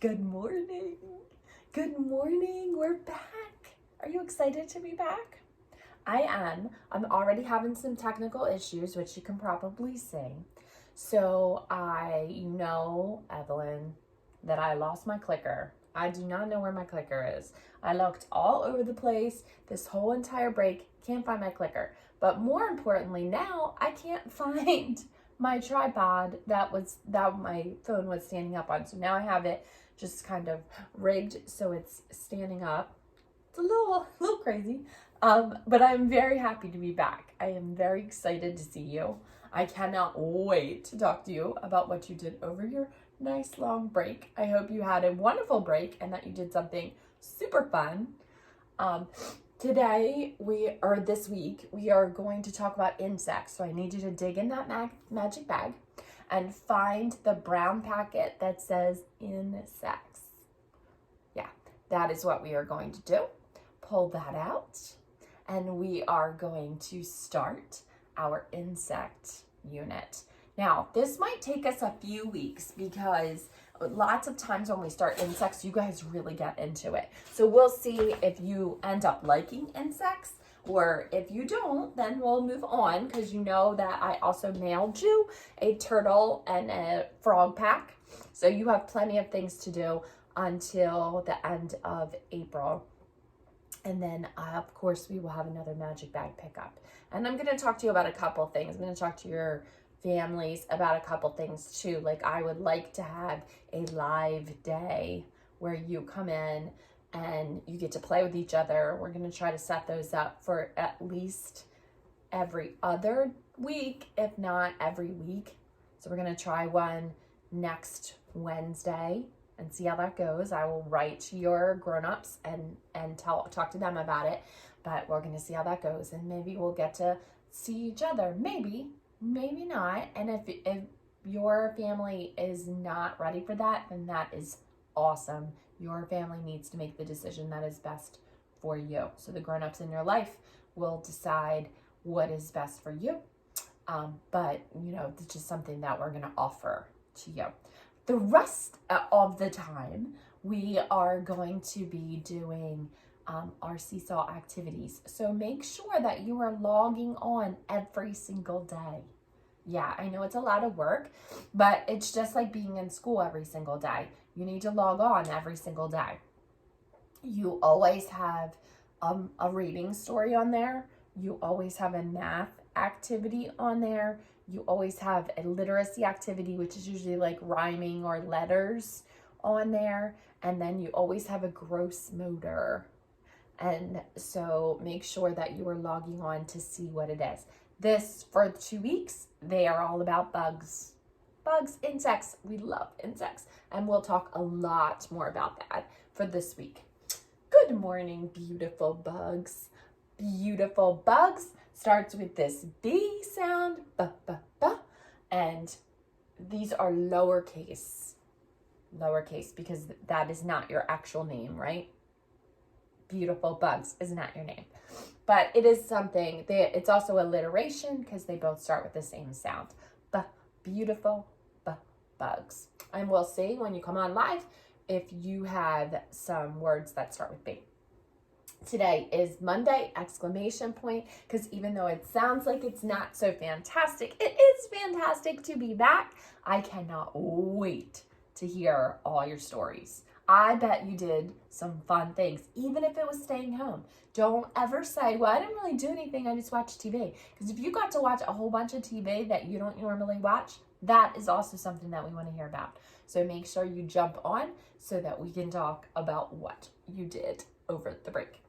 Good morning. Good morning. We're back. Are you excited to be back? I am. I'm already having some technical issues, which you can probably see. So Evelyn, that I lost my clicker. I do not know where my clicker is. I looked all over the place this whole entire break, can't find my clicker. But more importantly, now I can't find my tripod that my phone was standing up on. So now I have it just kind of rigged so it's standing up. It's a little crazy. But I'm very happy to be back. I am very excited to see you. I cannot wait to talk to you about what you did over your nice long break. I hope you had a wonderful break and that you did something super fun. This week, we are going to talk about insects. So I need you to dig in that magic bag and find the brown packet that says insects. Yeah, that is what we are going to do. Pull that out, and we are going to start our insect unit. Now, this might take us a few weeks because lots of times when we start insects, you guys really get into it. So we'll see if you end up liking insects, or if you don't, then we'll move on, because you know that I also mailed you a turtle and a frog pack. So you have plenty of things to do until the end of April. And then, of course, we will have another magic bag pickup. And I'm going to talk to you about a couple things. I'm going to talk to your families about a couple things too. Like, I would like to have a live day where you come in and you get to play with each other. We're going to try to set those up for at least every other week, if not every week. So we're going to try one next Wednesday and see how that goes. I will write to your grown-ups and talk to them about it, but we're going to see how that goes, and maybe we'll get to see each other. Maybe not. And if your family is not ready for that, then that is awesome. Your family needs to make the decision that is best for you. So the grown-ups in your life will decide what is best for you. But it's just something that we're going to offer to you. The rest of the time, we are going to be doing our Seesaw activities. So make sure that you are logging on every single day. Yeah, I know it's a lot of work, but it's just like being in school every single day. You need to log on every single day. You always have a reading story on there. You always have a math activity on there. You always have a literacy activity, which is usually like rhyming or letters on there. And then you always have a gross motor. And so make sure that you are logging on to see what it is. This, for 2 weeks, they are all about bugs. Bugs, insects. We love insects. And we'll talk a lot more about that for this week. Good morning, beautiful bugs. Beautiful bugs starts with this B sound, ba, and these are lowercase, because that is not your actual name, right? Beautiful bugs is not your name, but it is something. It's also alliteration because they both start with the same sound. Beautiful bugs. And we'll see when you come on live if you have some words that start with B. Today is Monday, exclamation point, because even though it sounds like it's not so fantastic, it is fantastic to be back. I cannot wait to hear all your stories. I bet you did some fun things, even if it was staying home. Don't ever say, well, I didn't really do anything, I just watched TV. Because if you got to watch a whole bunch of TV that you don't normally watch, that is also something that we want to hear about. So make sure you jump on so that we can talk about what you did over the break.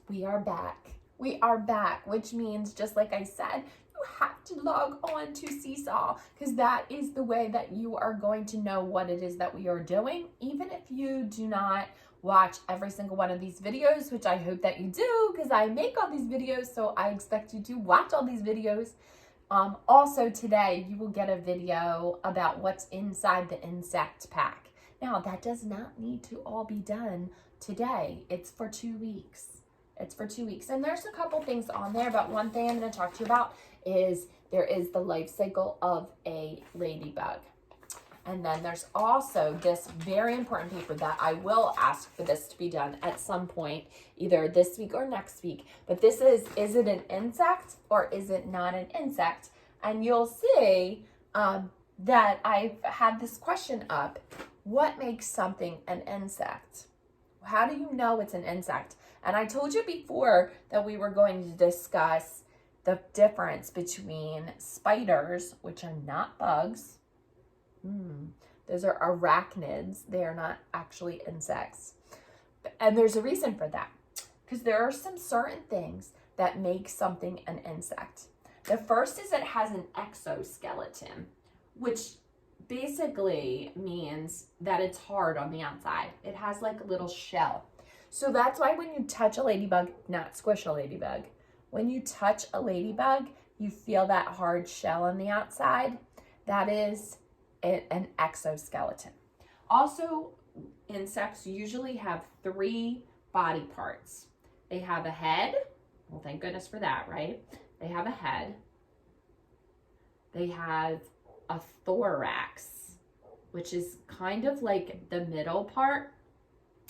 We are back, which means, just like I said, you have to log on to Seesaw, because that is the way that you are going to know what it is that we are doing, even if you do not watch every single one of these videos, which I hope that you do, because I make all these videos, so I expect you to watch all these videos. Also today, you will get a video about what's inside the insect pack. Now, that does not need to all be done today. It's for 2 weeks. And there's a couple things on there, but one thing I'm going to talk to you about is there is the life cycle of a ladybug. And then there's also this very important paper that I will ask for this to be done at some point, either this week or next week. But this is it an insect or is it not an insect? And you'll see that I've had this question up. What makes something an insect? How do you know it's an insect? And I told you before that we were going to discuss the difference between spiders, which are not bugs. Those are arachnids. They are not actually insects. And there's a reason for that, because there are some certain things that make something an insect. The first is it has an exoskeleton, which basically means that it's hard on the outside. It has like a little shell. So that's why when you touch a ladybug, not squish a ladybug, when you touch a ladybug, you feel that hard shell on the outside. That is an exoskeleton. Also, insects usually have 3 body parts. They have a head. Well, thank goodness for that, right? They have a head. They have a thorax, which is kind of like the middle part.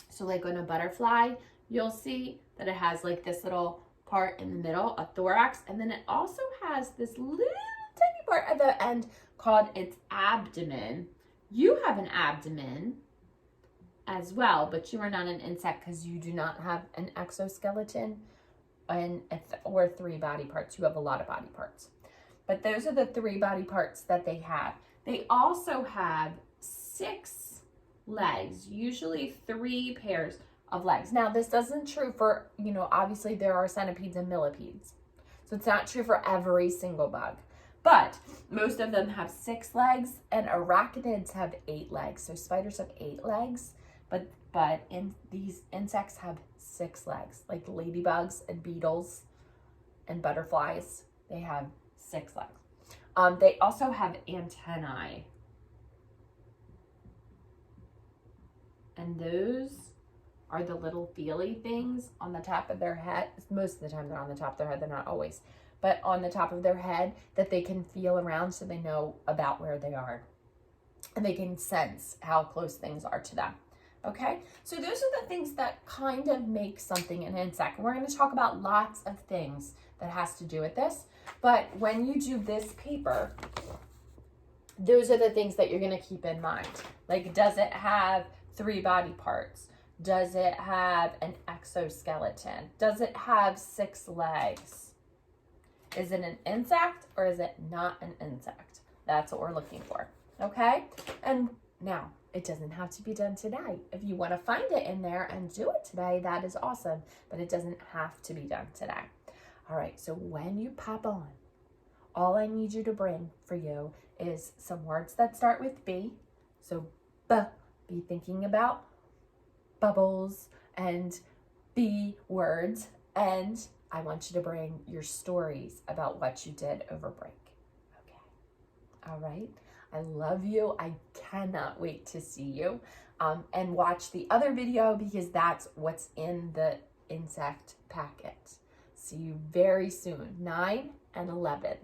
So like on a butterfly, you'll see that it has like this little part in the middle, a thorax, and then it also has this little tiny part at the end called its abdomen. You have an abdomen as well, but you are not an insect because you do not have an exoskeleton or 3 body parts. You have a lot of body parts. But those are the 3 body parts that they have. They also have 6 legs, usually 3 pairs of legs. Now, this isn't true for, obviously there are centipedes and millipedes. So it's not true for every single bug. But most of them have 6 legs, and arachnids have 8 legs. So spiders have 8 legs, but these insects have 6 legs, like ladybugs and beetles and butterflies. They have 6 legs. They also have antennae. And those are the little feely things on the top of their head. Most of the time they're on the top of their head. They're not always. But on the top of their head that they can feel around so they know about where they are. And they can sense how close things are to them. Okay? So those are the things that kind of make something an insect. We're going to talk about lots of things that has to do with this. But when you do this paper, those are the things that you're going to keep in mind. Like, does it have 3 body parts? Does it have an exoskeleton? Does it have 6 legs? Is it an insect or is it not an insect? That's what we're looking for, okay? And now, it doesn't have to be done today. If you want to find it in there and do it today, that is awesome, but it doesn't have to be done today. All right, so when you pop on, all I need you to bring for you is some words that start with B. So, be thinking about bubbles and B words, and I want you to bring your stories about what you did over break. Okay. All right. I love you. I cannot wait to see you. And watch the other video because that's what's in the insect packet. See you very soon, 9 and 11.